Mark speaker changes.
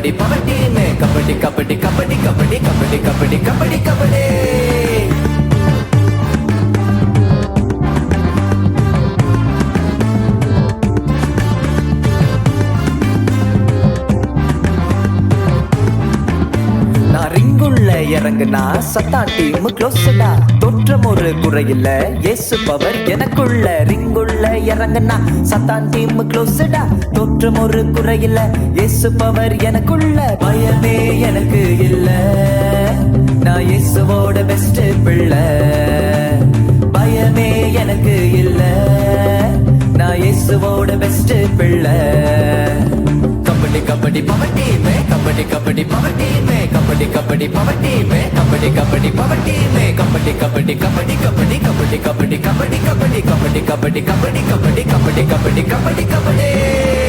Speaker 1: kabaddi power team kabaddi kabaddi kabaddi kabaddi kabaddi kabaddi kabaddi kabaddi இறங்குனா சத்தா team க்ளோஸ்டா தோற்றம் ஒரு குறையில்ல இயேசு பவர் எனக்குள்ள ரிங்குள்ள இறங்குனா சத்தா டீம் க்ளோஸ்டா தோற்றம் ஒரு குறையில்ல இயேசு பவர் எனக்குள்ள பயமே எனக்கு இல்ல நான் இயேசுவோட பெஸ்ட் பிள்ளை பயமே எனக்கு இல்ல நான் இயேசுவோட பெஸ்ட் பிள்ளை kabaddi kabaddi power team kabaddi kabaddi power team kabaddi kabaddi power team kabaddi kabaddi power team kabaddi kabaddi kabaddi kabaddi kabaddi kabaddi kabaddi kabaddi kabaddi kabaddi kabaddi kabaddi kabaddi kabaddi kabaddi kabaddi